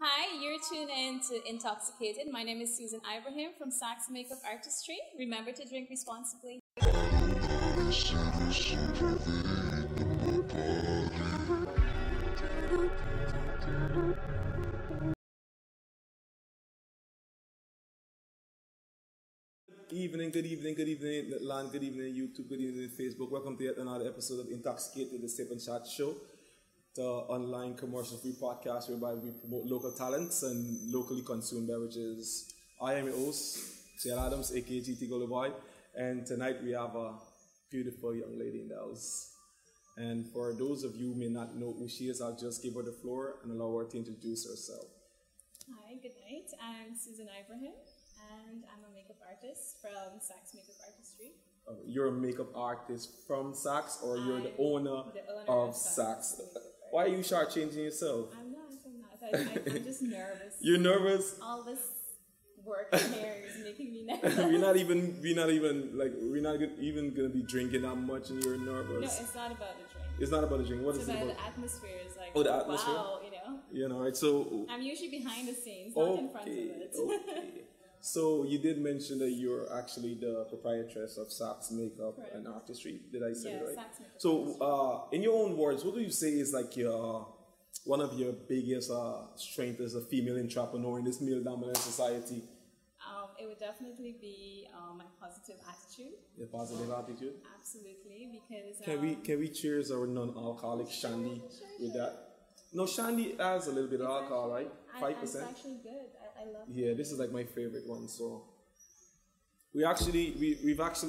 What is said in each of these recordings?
Hi, you're tuned in to Intoxicated. My name is Susan Ibrahim from Saks Make Up Artistry. Remember to drink responsibly. Good evening, land, good evening, YouTube, good evening, Facebook. Welcome to yet another episode of Intoxicated, the SipNChat Show, the online commercial-free podcast whereby we promote local talents and locally consumed beverages. I am your host, Ciel Adams, aka GT Boy, and tonight we have a beautiful young lady in the house. And for those of you who may not know who she is, I'll just give her the floor and allow her to introduce herself. Hi, good night. I'm Susan Ibrahim, and I'm a makeup artist from Saks Make Up Artistry. You're a makeup artist from Saks, or you're the owner of Saks? Why are you shortchanging yourself? I'm not. I'm just nervous. You're nervous? All this work here is making me nervous. we're not even gonna be drinking that much, and you're nervous. No, it's not about the drink. It's not about the drink. What it's is it about? The atmosphere. Is like, the atmosphere. Wow, right. So I'm usually behind the scenes, not in front of it. Okay. So you did mention that you're actually the proprietress of Saks Make Up and Artistry. Did I say it right? Saks Make Up. So, in your own words, what do you say is like one of your biggest strengths as a female entrepreneur in this male-dominant society? It would definitely be my positive attitude. Your positive attitude? Absolutely, because... Can we cheers our non-alcoholic shandy with that? No, shandy has a little bit of alcohol, right? 5%. It's actually good. I love it. Yeah, this is like my favorite one. So we've actually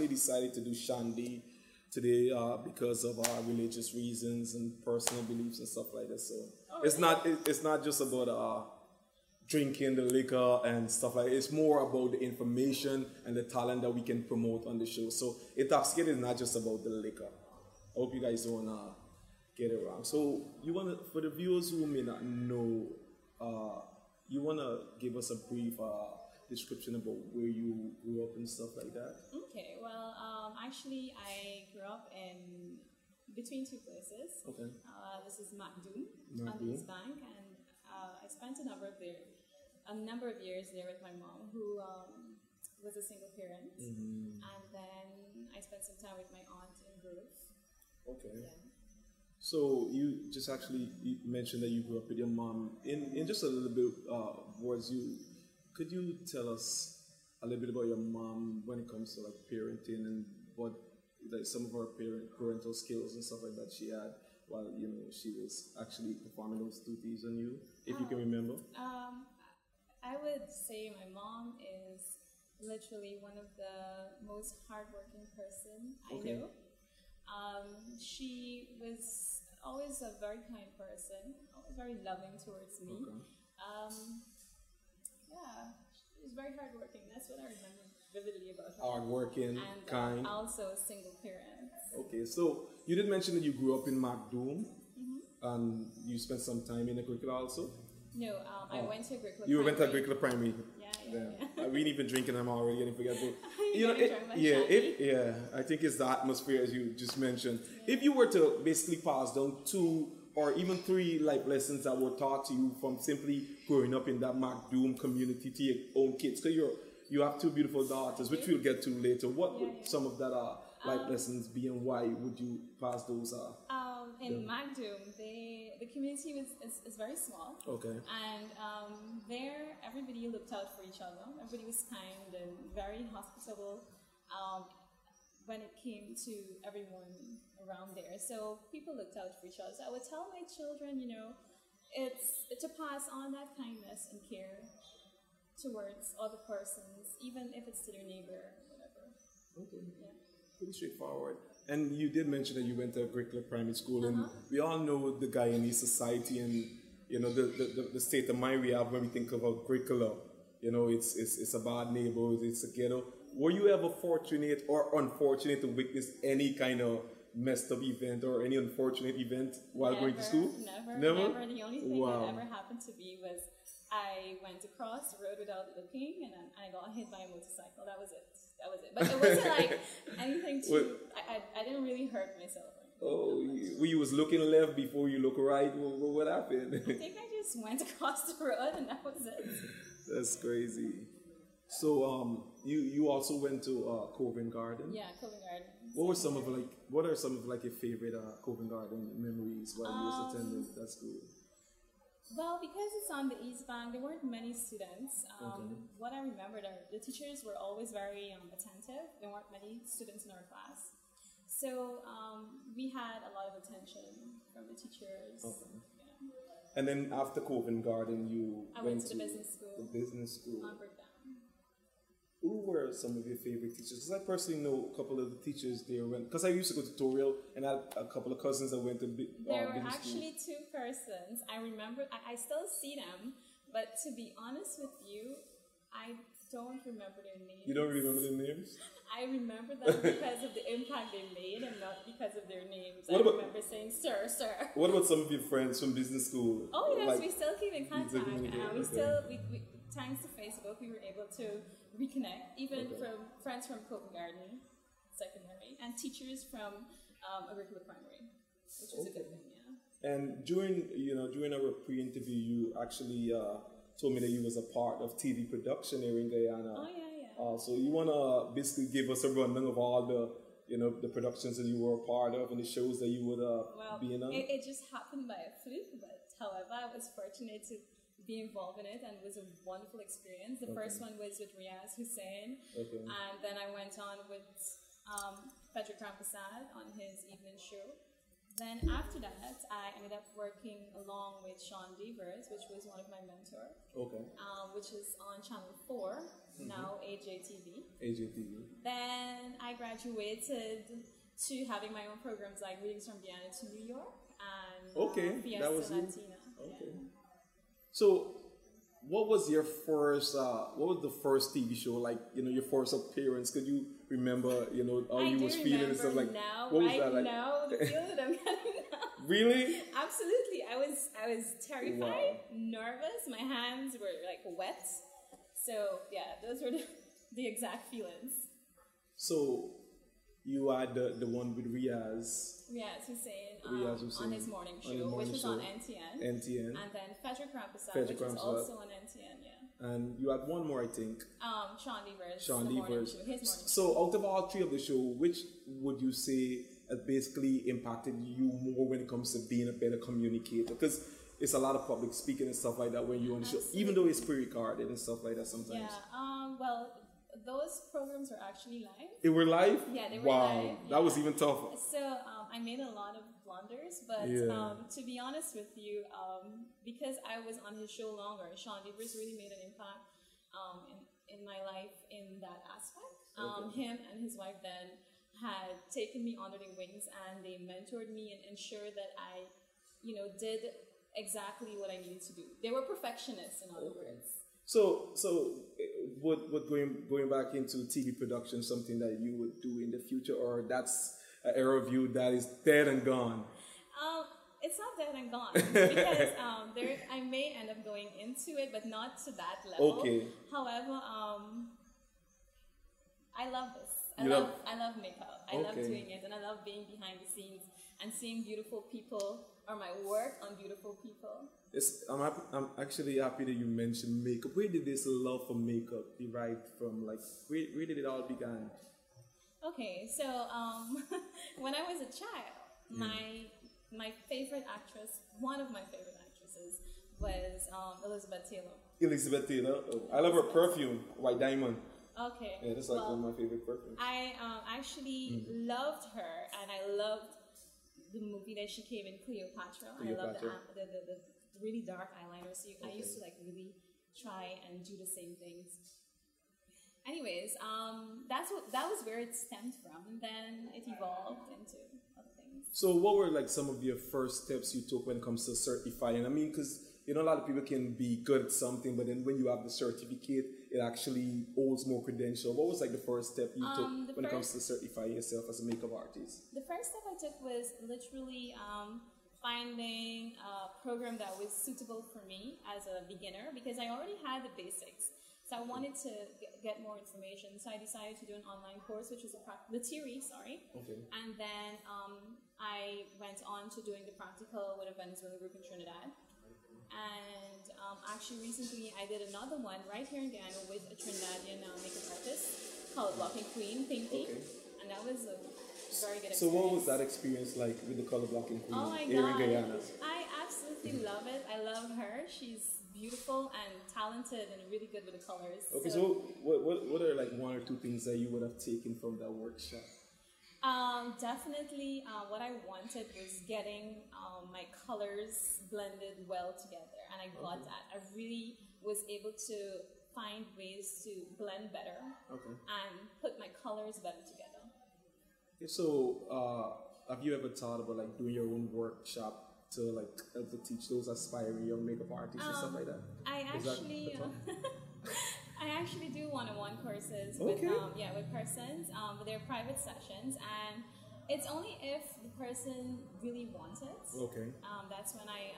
decided to do shandy today because of our religious reasons and personal beliefs and stuff like that. So it's not just about drinking the liquor and stuff like that. It's more about the information and the talent that we can promote on the show. So Intoxicated is not just about the liquor. I hope you guys don't get it wrong. So for the viewers who may not know, you wanna give us a brief description about where you grew up and stuff like that? Okay, well, actually I grew up in between two places. Okay. This is Macdoom on the East Bank, and I spent a number of years there with my mom, who was a single parent, and then I spent some time with my aunt in Grove. Okay. Yeah. So you mentioned that you grew up with your mom. In just a little bit could you tell us a little bit about your mom when it comes to like parenting and what like some of her parental skills and stuff like that she had while she was actually performing those duties on you, if you can remember? I would say my mom is literally one of the most hardworking person I know. She was always a very kind person, always very loving towards me. She was very hardworking. That's what I remember vividly about her. Hardworking, and kind. Also a single parent. Okay, so you did mention that you grew up in Macdoom, and you spent some time in Agricola also? No, I went to Agricola. You went to Agricola Primary. Yeah. We ain't even drinking. I'm already getting forgetful. I think it's the atmosphere, as you just mentioned. Yeah. If you were to basically pass down 2 or even 3 life lessons that were taught to you from simply growing up in that Macdoom community to your own kids, because you have 2 beautiful daughters, which we'll get to later. What would some of that life lessons be, and why would you pass those? In Macdoom, the community is very small. Okay. And there, everybody looked out for each other. Everybody was kind and very hospitable when it came to everyone around there. So people looked out for each other. So I would tell my children, it's to pass on that kindness and care towards other persons, even if it's to their neighbor or whatever. Okay. Yeah. Pretty straightforward. And you did mention that you went to Agricola Primary School, and we all know the Guyanese society and the state of mind we have when we think of Agricola. It's a bad neighborhood, it's a ghetto. Were you ever fortunate or unfortunate to witness any kind of messed up event or any unfortunate event while going to school? Never. The only thing that ever happened to me was I went across the road without looking, and I got hit by a motorcycle. That was it. But it wasn't like anything too... I didn't really hurt myself. Oh, you was looking left before you look right. What happened? I think I just went across the road and that was it. That's crazy. So you also went to Covent Garden. Yeah, Covent Garden. What are some of your favorite Covent Garden memories while you was attending that school? Well, because it's on the East Bank, there weren't many students. What I remember, the teachers were always very attentive. There weren't many students in our class. So we had a lot of attention from the teachers. Okay. Yeah. And then after Covent Garden, I went to the business school. The business school. On Brookdown. Who were some of your favorite teachers? Because I personally know a couple of the teachers there. Because I used to go to tutorial, and I had a couple of cousins that went to business school. There were actually two persons. I remember, I still see them, but to be honest with you, I don't remember their names. You don't remember their names? I remember them because of the impact they made and not because of their names. I remember saying, sir, sir. What about some of your friends from business school? Oh, yes, we still keep in contact. We thanks to Facebook, we were able to reconnect, even from friends from Covent Garden Secondary and teachers from a regular primary, which is a good thing, yeah. And during our pre-interview, you actually told me that you was a part of TV production here in Guyana. Oh, yeah. So you want to basically give us a rundown of all the productions that you were a part of and the shows that you would be in on? It just happened by a fluke, but however, I was fortunate to be involved in it and it was a wonderful experience. The first one was with Riaz Hussein, and then I went on with Patrick Rampasad on his evening show. Then after that, I ended up working along with Sean Devers, which was one of my mentors. Which is on Channel 4, now AJTV. Then I graduated to having my own programs like Readings from Guyana to New York and Fiesta Latina. So, what was the first TV show, like, your first appearance? Could you remember, how you was feeling and stuff like now, what was right that like? now, the feeling that I'm getting now. Really? Absolutely. I was terrified, nervous, my hands were like wet. So yeah, those were the exact feelings. So you had the one with Riaz Hussein on his morning show, which was on NTN. And then Patrick Rampasad, which was also on NTN, yeah. And you had one more, I think. Sean Devers. So out of all three of the show, which would you say basically impacted you more when it comes to being a better communicator? Because it's a lot of public speaking and stuff like that when you're on the show, even though it's pre-recorded and stuff like that sometimes. Yeah, well, those programs were actually live. They were live? Yeah, they were live. Yeah. That was even tougher. So I made a lot of blunders, but to be honest with you, because I was on his show longer, Sean Devers really made an impact in my life in that aspect. Him and his wife then had taken me under their wings and they mentored me and ensured that I, did exactly what I needed to do. They were perfectionists, in other words. So would going back into TV production something that you would do in the future, or that's an era of you that is dead and gone? It's not dead and gone because I may end up going into it, but not to that level. Okay. However, I love this. I love makeup. I love doing it, and I love being behind the scenes and seeing beautiful people or my work on beautiful people. I'm actually happy that you mentioned makeup. Where did this love for makeup derive from? Like, where did it all begin? Okay, so when I was a child, my favorite actress, one of my favorite actresses, was Elizabeth Taylor. Elizabeth Taylor? Oh, I love her perfume, White Diamond. Okay. Yeah, that's like one of my favorite perfumes. I actually loved her, and I loved the movie that she came in, Cleopatra. I love the really dark eyeliner. So I used to like really try and do the same things. Anyways, that was where it stemmed from, and then it evolved into other things. So what were like some of your first steps you took when it comes to certifying? I mean, because a lot of people can be good at something, but then when you have the certificate, it actually holds more credential. What was like the first step you took when it comes to certifying yourself as a makeup artist? The first step I took was literally finding a program that was suitable for me as a beginner, because I already had the basics. So So I wanted to get more information. So I decided to do an online course, which was the theory, sorry. Okay. And then I went on to doing the practical with a Venezuelan group in Trinidad. And actually recently I did another one right here in Guyana with a Trinidadian makeup artist called Blocking Queen, Pinky. Okay. And that was a very good experience. So what was that experience like with the color blocking queen here in Guyana? I absolutely love it. I love her. She's beautiful and talented and really good with the colors. Okay, so what are like one or two things that you would have taken from that workshop? Definitely what I wanted was getting my colors blended well together, and I got that. I really was able to find ways to blend better and put my colors better together. Okay, so have you ever thought about like doing your own workshop to like help to teach those aspiring young makeup artists and stuff like that? I actually do one-on-one courses with persons, but they're private sessions, and it's only if the person really wants it. Okay. That's when I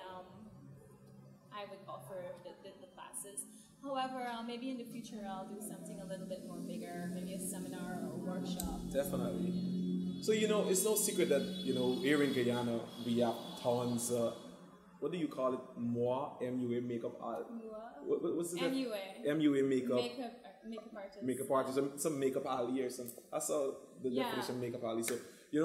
would offer the classes. However, maybe in the future I'll do something a little bit more bigger, maybe a seminar or a workshop. Definitely. So it's no secret that here in Guyana we have tons. What do you call it? MUA makeup art. What's it? MUA makeup. Makeup artist. Makeup artist. Some makeup alley or something. I saw the definition of makeup alley. So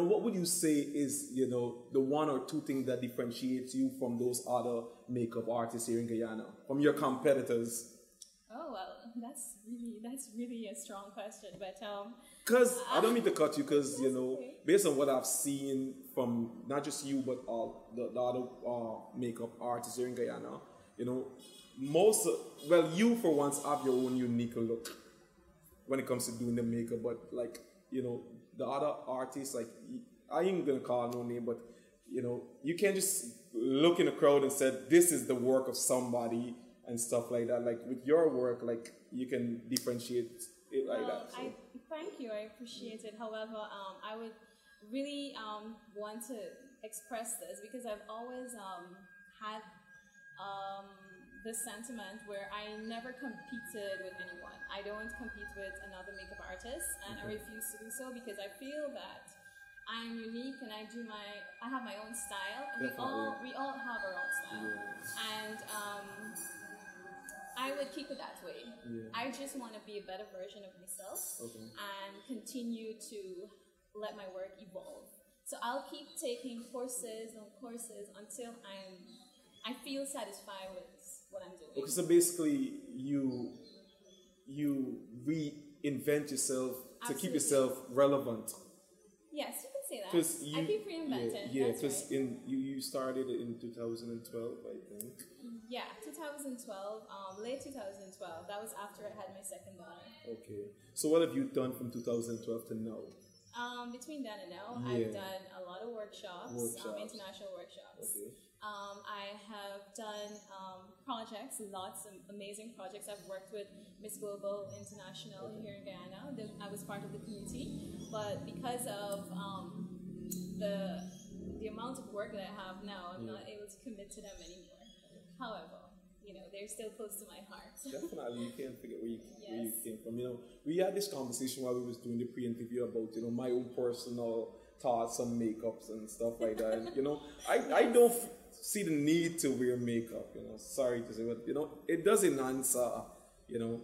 what would you say is the one or two things that differentiates you from those other makeup artists here in Guyana, from your competitors? Oh well, that's really a strong question, but because I don't mean to cut you, because based on what I've seen from not just you but all the other makeup artists here in Guyana, you for once have your own unique look when it comes to doing the makeup, but like the other artists, like I ain't gonna call no name, but you can't just look in the crowd and say this is the work of somebody and stuff like that. Like with your work, like you can differentiate it like that. So. Thank you, I appreciate it. However, I would really want to express this because I've always had this sentiment where I never competed with anyone. I don't compete with another makeup artist, and I refuse to do so because I feel that I'm unique and I have my own style, and we all have our own style. Yes. And I would keep it that way. Yeah. I just want to be a better version of myself and continue to let my work evolve. So I'll keep taking courses on courses until I feel satisfied with what I'm doing. Okay, so basically you reinvent yourself to keep yourself relevant. Yes, you can say that. I keep reinventing. Yeah, because you started in 2012, I think. Yeah, 2012, late 2012. That was after I had my second daughter. Okay. So what have you done from 2012 to now? Between then and now, I've done a lot of workshops. International workshops. Okay. I have done projects, lots of amazing projects. I've worked with Miss Global International here in Guyana. I was part of the committee, but because of the amount of work that I have now, I'm not able to commit to them anymore. However, they're still close to my heart. Definitely, you can't forget where you came from. We had this conversation while we was doing the pre-interview about my own personal thoughts on makeups and stuff like that. And, I don't see the need to wear makeup. Sorry to say, but it doesn't answer your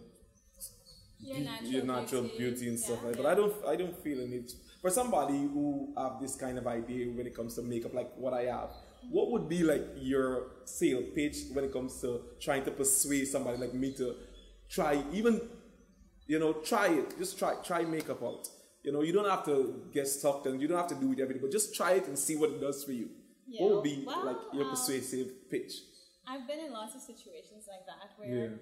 natural beauty and stuff like that. But I don't feel a need for somebody who have this kind of idea when it comes to makeup, like what I have. What would be like your sale pitch when it comes to trying to persuade somebody like me to try, even, try it. Just try makeup out. You don't have to get stuck and you don't have to do it every day, but just try it and see what it does for you. Yeah. What would be like your persuasive pitch? I've been in lots of situations like that where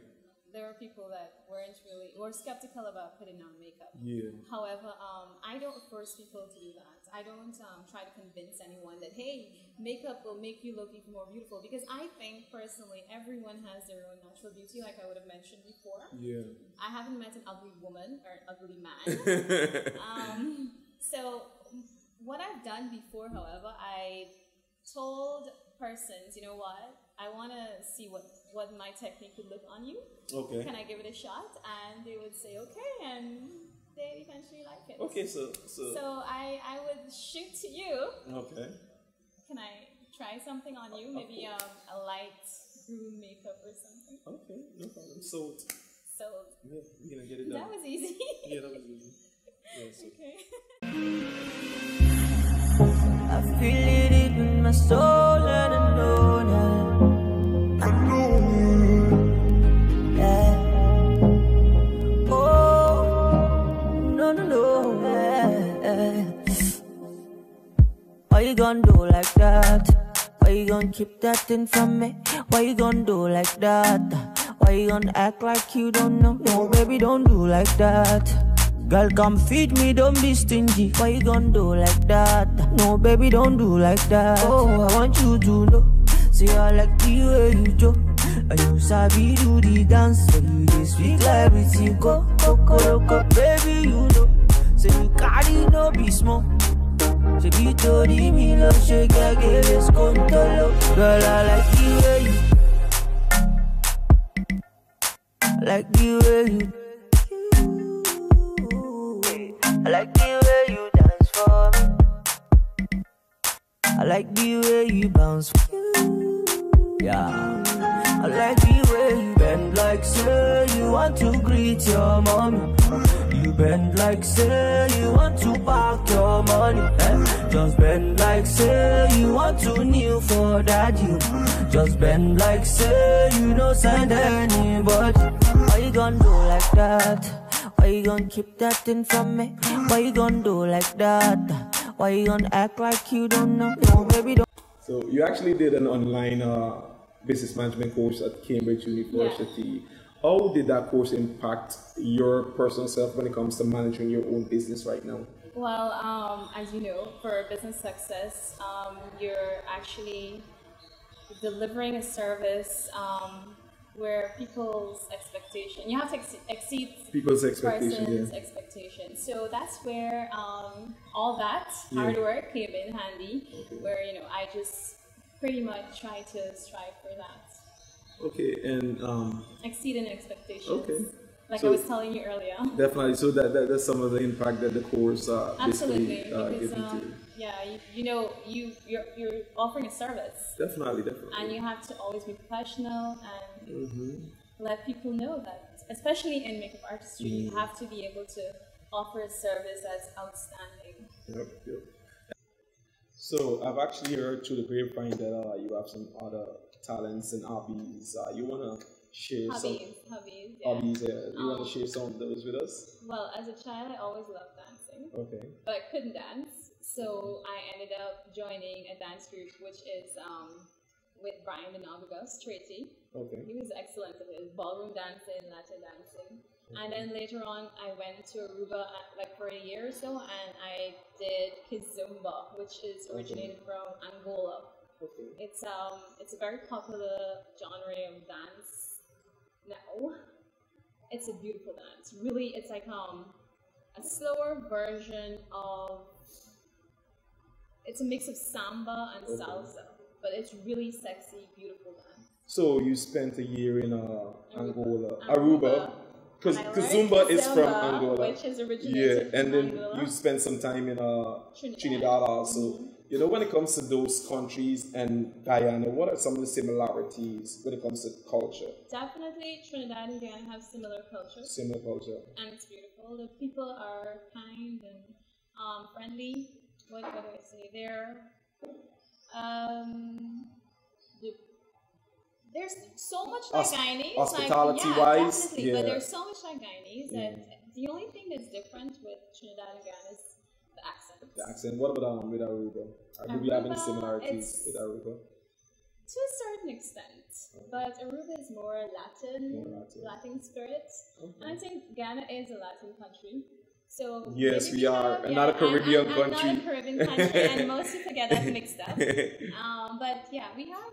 there were people that were skeptical about putting on makeup. Yeah. However, I don't force people to do that. I don't try to convince anyone that, hey, makeup will make you look even more beautiful. Because I think, personally, everyone has their own natural beauty, like I would have mentioned before. Yeah. I haven't met an ugly woman or an ugly man. So what I've done before, however, I told persons, you know what? I want to see what my technique would look on you. Okay. Can I give it a shot? And they would say okay, and they eventually like it. Okay, so I would shoot to you. Okay. Can I try something on you? Maybe a light groom makeup or something. Okay, no problem. Sold. Yeah, we're gonna get it done. That was easy. Yeah, that was easy. Yeah, so. Okay. I feel it deep in my soul and I know that. Yeah. Oh, no. Yeah. Why you gonna do like that? Why you gonna keep that thing from me? Why you gonna do like that? Why you gonna act like you don't know? No, baby, don't do like that. Girl, come feed me, don't be stingy. Why you gonna do like that? No, baby, don't do like that. Oh, I want you to know. See, I like the way you joke. And you sabi do the dance. So you just speak like everything. Go, baby, you know. Say you carry no be small. Say be to the me love, shake a girl, let's control. Girl, I like the way you. I like the way you. I like the way you dance for me. I like the way you bounce for you. Yeah. I like the way you bend like say you want to greet your mommy. You bend like say you want to park your money. Just bend like say you want to kneel for daddy. Just bend like say you don't send anybody. Why you gonna do like that? Why you gonna keep that thing from me? Why you gonna do like that? Why you gonna act like you don't know? No, baby, don't. So you actually did an online business management course at Cambridge University. Yeah. How did that course impact your personal self when it comes to managing your own business right now? Well, as you know, for business success, you're actually delivering a service where people's expectation, you have to exceed people's expectation, person's expectation. So that's where all that hard work came in handy, where I just pretty much try to strive for that. Okay, and exceeding expectations. Okay. Like I was telling you earlier. Definitely. So that's some of the impact that the course absolutely gives because you're offering a service. Definitely. And you have to always be professional and let people know that, especially in makeup artistry, you have to be able to offer a service that's outstanding. Yep. So I've actually heard through the grapevine that you have some other talents and hobbies. You wanna share hobbies? Hobbies. You wanna share some of those with us? Well, as a child, I always loved dancing. Okay. But I couldn't dance, so I ended up joining a dance group, which is with Brian the Novigus, Tracy. Okay. He was excellent at his ballroom dancing, Latin dancing. And then later on, I went to Aruba for a year or so, and I did Kizumba, which is originated from Angola. Okay. It's a very popular genre of dance now. It's a beautiful dance. Really, it's like a slower version of. It's a mix of samba and salsa, but it's really sexy, beautiful dance. So you spent a year in Angola, Aruba. Because Zumba is from Angola. Which is originated from and then Angola. You spent some time in Trinidad also. When it comes to those countries and Guyana, what are some of the similarities when it comes to culture? Definitely, Trinidad and Guyana have similar culture. And it's beautiful. The people are kind and friendly. What do I say? There's so much like Guyanese. Hospitality-wise, but there's so much like Guyanese that the only thing that's different with Trinidad and Guyana is the accent. The accent. What about with Aruba? Do we have any similarities with Aruba? To a certain extent, but Aruba is more Latin spirit. Okay. And I think Ghana is a Latin country. So yes, we are. Not a Caribbean country. Not a Caribbean country, and most people get that mixed up. But yeah, we have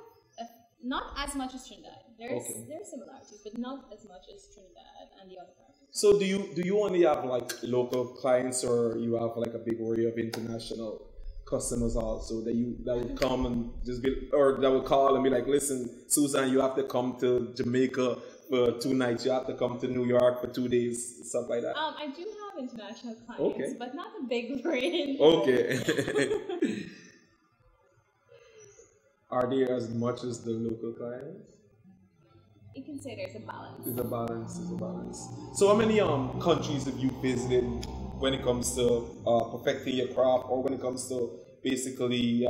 not as much as Trinidad. There's similarities, but not as much as Trinidad and the other countries. So do you only have like local clients, or you have like a big array of international customers also that would come and just be, or that would call and be like, listen, Susan, you have to come to Jamaica for 2 nights. You have to come to New York for 2 days, stuff like that. I do have international clients, but not a big range. Okay. Are there as much as the local clients? You can say there's a balance. There's a balance. So how many countries have you visited when it comes to perfecting your craft, or when it comes to basically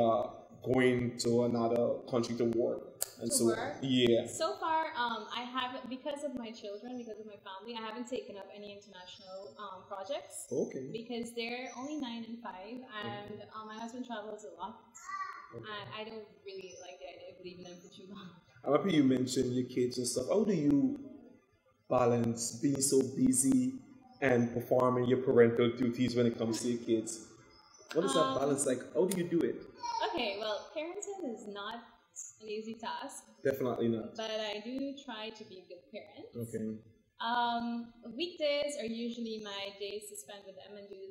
going to another country to work? Work? Yeah. So far, I haven't, because of my children, because of my family, I haven't taken up any international projects. Okay. Because they're only 9 and 5, and my husband travels a lot. Okay. And I don't really like the idea of leaving them for too long. I'm happy you mentioned your kids and stuff. How do you balance being so busy and performing your parental duties when it comes to your kids? What is that balance like? How do you do it? Okay, well, parenting is not an easy task. Definitely not. But I do try to be a good parent. Okay. Weekdays are usually my days to spend with them and do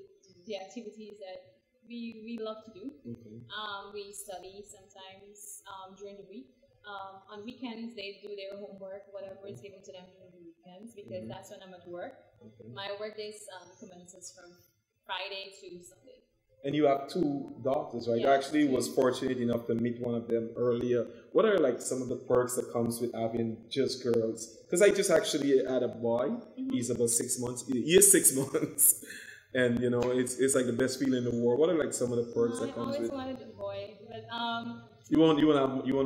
the activities that we love to do. Okay. We study sometimes during the week. On weekends, they do their homework, whatever is given to them during the weekends, because that's when I'm at work. Okay. My work days commences from Friday to Sunday. And you have 2 daughters, right? Yeah, I actually was fortunate enough to meet one of them earlier. What are like some of the perks that comes with having just girls? Because I just actually had a boy. He's about 6 months. He is 6 months. And you know, it's like the best feeling in the world. What are like some of the perks that comes with? I always wanted a boy, but You want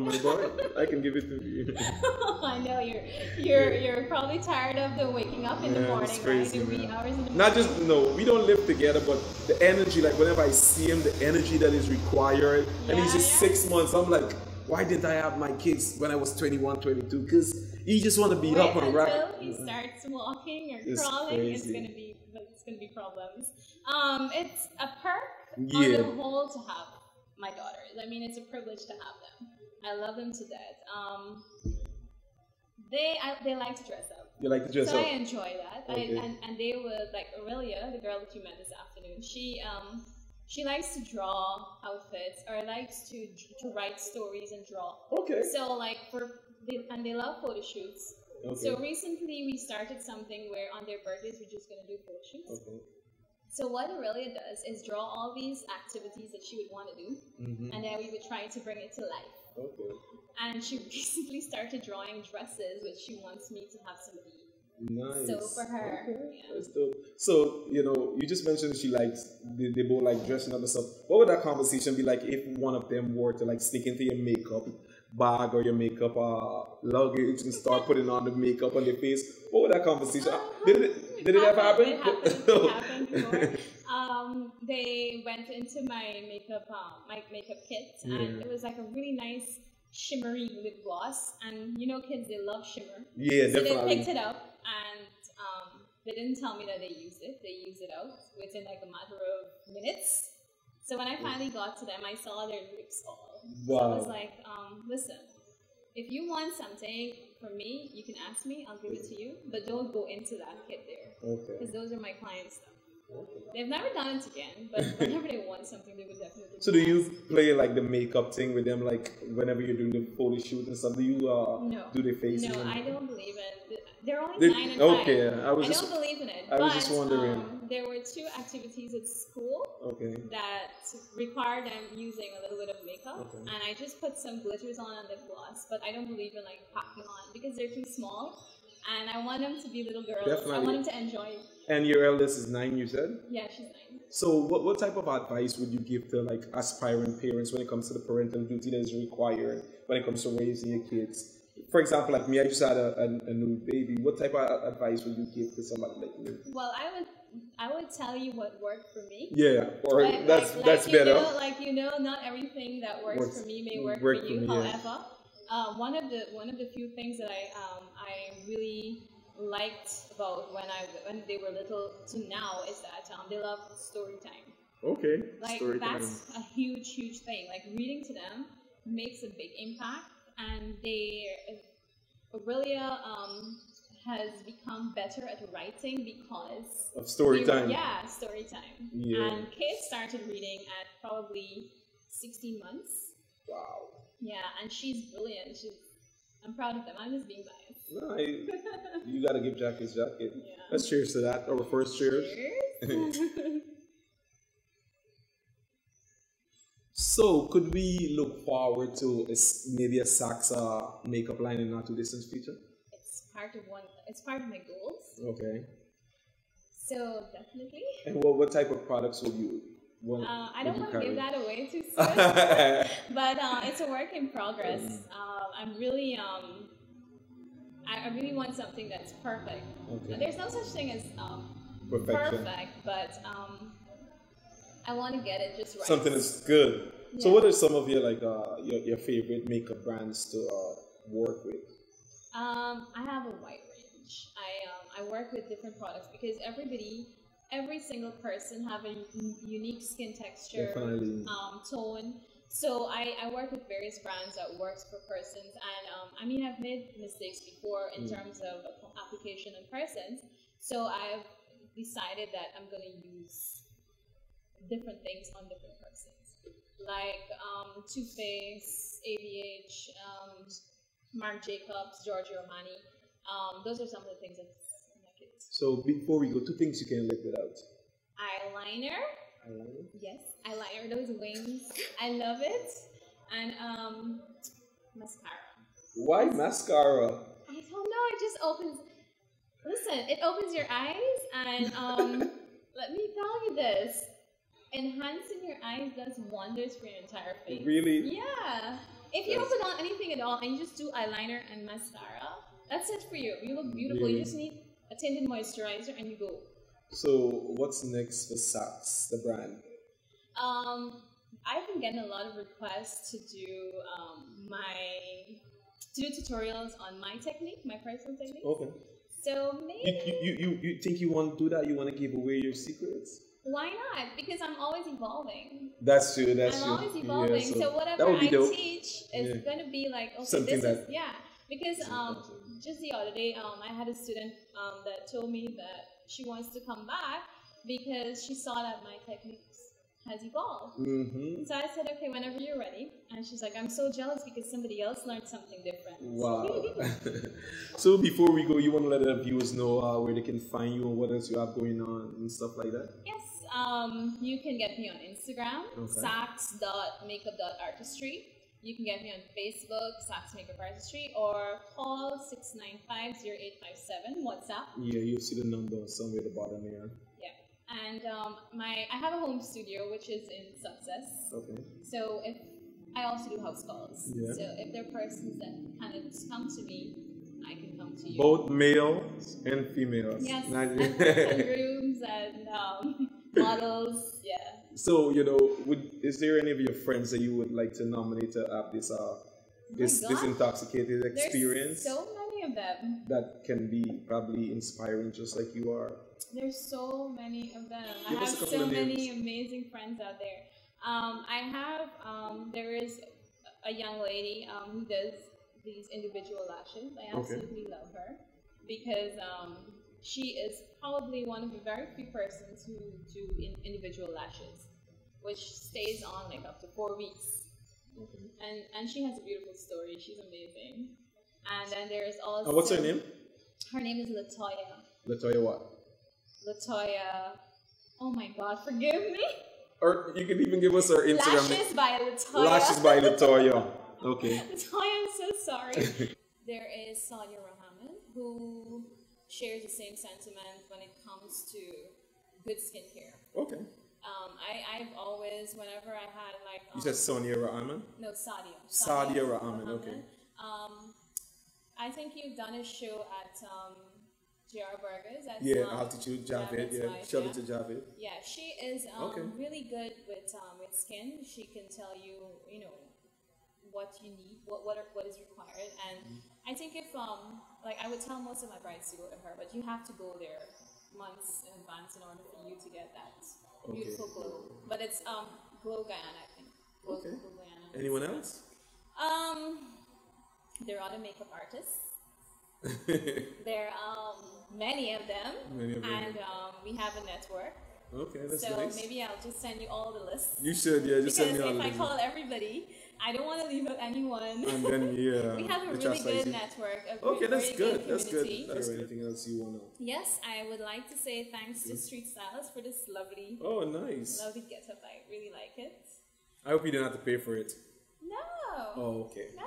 my boy? I can give it to you. I know you're probably tired of the waking up in the morning, crazy, right? The wee hours in the morning. Not just we don't live together, but the energy. Like whenever I see him, the energy that is required, and he's just 6 months. I'm like, why didn't I have my kids when I was 21, 22? Because you just want to be up and right. Until he starts walking or crawling, it's gonna be problems. It's a perk on the whole to have my daughters. I mean, it's a privilege to have them. I love them to death. They like to dress up. You like to dress up? So I enjoy that. Okay. And they would, like Aurelia, the girl that you met this afternoon, she likes to draw outfits, or likes to write stories and draw. Okay. So like and they love photo shoots. Okay. So recently we started something where on their birthdays we're just gonna do photo shoots. Okay. So what Aurelia does is draw all these activities that she would want to do, and then we would try to bring it to life. Okay. And she recently started drawing dresses, which she wants me to have some be. Nice. So for her, that's dope. So you just mentioned she likes they both like dressing up and stuff. What would that conversation be like if one of them were to like sneak into your makeup bag or your makeup luggage and start putting on the makeup on their face? What would that conversation? Did it ever happen? It happened before. They went into my makeup kit, and it was like a really nice shimmery lip gloss, and kids, they love shimmer. Yeah, so definitely. They picked it up, and they didn't tell me that they used it. They used it out within like a matter of minutes. So when I finally got to them, I saw their lips all. Wow. So I was like, listen, if you want something from me, you can ask me. I'll give it to you, but don't go into that kit there. Okay. Because those are my clients' stuff. They've never done it again, but whenever they want something, they would definitely. So do you play like the makeup thing with them, like whenever you're doing the photo shoot and stuff? Do you do their faces? No, I don't believe it. They're only 9 and 5. Okay, I don't believe in it. I was just wondering. There were 2 activities at school that required them using a little bit of makeup, and I just put some glitters on and lip gloss. But I don't believe in like packing on because they're too small. And I want them to be little girls. Definitely. I want them to enjoy it. And your eldest is 9, you said? Yeah, she's 9. So what type of advice would you give to like aspiring parents when it comes to the parental duty that is required when it comes to raising your kids? For example, like me, I just had a new baby. What type of advice would you give to somebody like me? Well, I would tell you what worked for me. Yeah, or that's better. Not everything that works for me may work for you. However, one of the few things that I really liked about when they were little to now is that they love story time. Okay. Like that's a huge thing. Like reading to them makes a big impact, and Aurelia has become better at writing because of story time. Yeah, story time. Yeah. And Kate started reading at probably 16 months. Wow. Yeah, and she's brilliant. I'm proud of them. I'm just being biased. No, you gotta give Jack his jacket. Yeah. Let's cheers to that. Our first cheers. Cheers. So, could we look forward to maybe a Saks makeup line in not too distant future? It's part of my goals. Okay. So definitely. And what type of products would you want? I don't want to give that away too soon, but it's a work in progress. I'm really I really want something that's perfect. Okay. There's no such thing as perfect, but I want to get it just right. Something that's good. Yeah. So, what are some of your your favorite makeup brands to work with? I have a wide range. I work with different products because every single person have a unique skin texture, tone. So I work with various brands that works for persons, and I mean I've made mistakes before in terms of application on persons. So I've decided that I'm going to use different things on different persons, like Too Faced, ABH, Marc Jacobs, Giorgio Armani. Those are some of the things that I like it. So before we go, 2 things you can live without. Eyeliner. Eyeliner? Yes, eyeliner. Those wings. I love it. And mascara. Why mascara? I don't know. It just opens. Listen, it opens your eyes, and let me tell you this. Enhancing your eyes does wonders for your entire face. Really? Yeah. If you don't put on anything at all and you just do eyeliner and mascara, that's it for you. You look beautiful. Really? You just need a tinted moisturizer and you go. So what's next for Saks, the brand? I've been getting a lot of requests to do tutorials on my technique, my personal technique. Okay. So maybe you think you want to do that? You want to give away your secrets? Why not? Because I'm always evolving. That's true. I'm always evolving. Yeah, so whatever I teach is going to be like, okay, something Because just the other day, I had a student that told me that she wants to come back because she saw that my techniques has evolved. Mm-hmm. So I said, okay, whenever you're ready. And she's like, I'm so jealous because somebody else learned something different. Wow. So before we go, you want to let the viewers know where they can find you and what else you have going on and stuff like that? Yes. You can get me on Instagram, Saks.makeup.artistry. You can get me on Facebook, Saks Make Up Artistry, or call 695-0857, WhatsApp. Yeah, you'll see the number somewhere at the bottom here. Yeah. And I have a home studio, which is in Success. Okay. So I also do house calls. Yeah. So if there are persons that kind of just come to me, I can come to you. Both males and females. Yes, and grooms and models, yeah. So, is there any of your friends that you would like to nominate to have this intoxicated experience? There's so many of them. That can be probably inspiring, just like you are. There's so many of them. I have so many amazing friends out there. There is a young lady who does these individual lashes. I absolutely love her because she is probably one of the very few persons who do individual lashes, which stays on like up to 4 weeks. And she has a beautiful story. She's amazing. And then there's also... what's her name? Her name is Latoya. Latoya what? Latoya... Oh my God, forgive me. Or you can even give us her Instagram. Lashes by Latoya. Lashes by Latoya. Okay. Latoya, I'm so sorry. There is Sadia Rahman, who shares the same sentiment when it comes to good skincare. Okay. I've always, whenever I had like... you said Sonia Rahman? No, Sadia. Sadia Rahman, okay. I think you've done a show at JR Burgers. Altitude, Javed, Shout out to Javed. Yeah, she is really good with skin. She can tell you, what you need, what is required. And I think if, I would tell most of my brides to go to her, but you have to go there months in advance in order for you to get that beautiful glow. But it's Glow Guyana, I think. Glow Guyana. Anyone else? There are other makeup artists. There are many of them. And we have a network. Okay, that's so nice. Maybe I'll just send you all the lists. You should, yeah. Just send me all the lists. Because if I call everybody, I don't want to leave out anyone. And then, yeah. We have a really good network. Okay, that's good. That's good. Is there anything else you want to? Yes, I would like to say thanks to Street Styles for this lovely, nice, lovely get-up. I really like it. I hope you didn't have to pay for it. No. Oh, okay. No.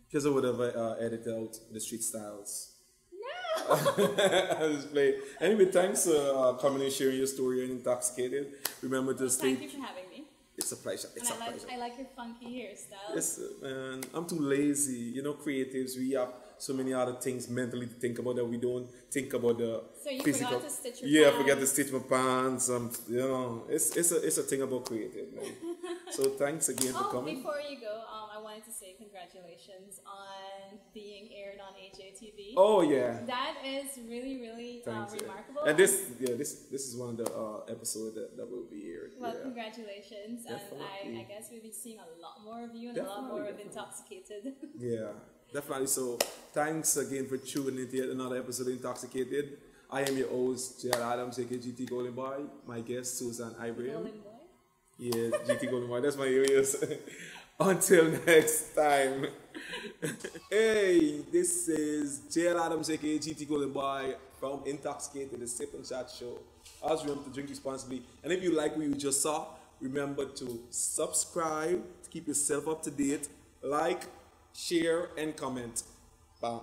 Because I would have edited out the Street Styles. No. I just play. Anyway, thanks for coming and sharing your story on Intoxicated. Remember to stay. Thank you for having me. It's a pleasure. It's a pleasure. I like your funky hairstyle. Yes, man. I'm too lazy. You know, creatives, we have so many other things mentally to think about that we don't think about the physical. Forgot to stitch your pants. I forgot to stitch my pants. You know, it's a thing about creative, man. So thanks again for coming. Before you go, I wanted to say congratulations on being aired on HATV. Oh yeah. That is really, really remarkable. And this is one of the episodes that will be aired. Well, congratulations. Definitely. And I guess we'll be seeing a lot more of you and a lot more of Intoxicated. Yeah, definitely. So thanks again for tuning in to yet another episode of Intoxicated. I am your host, J.R. Adams, aka GT Golden Boy. My guest, Susan Ibrahim. Golden Boy? Yeah, GT Golden Boy. That's my alias. Until next time. Hey, this is J.R. Adams, aka GT Golden Boy from Intoxicated, the SipNChat Show. Always remember to drink responsibly. And if you like what you just saw, remember to subscribe to keep yourself up to date, like, share, and comment. Bam.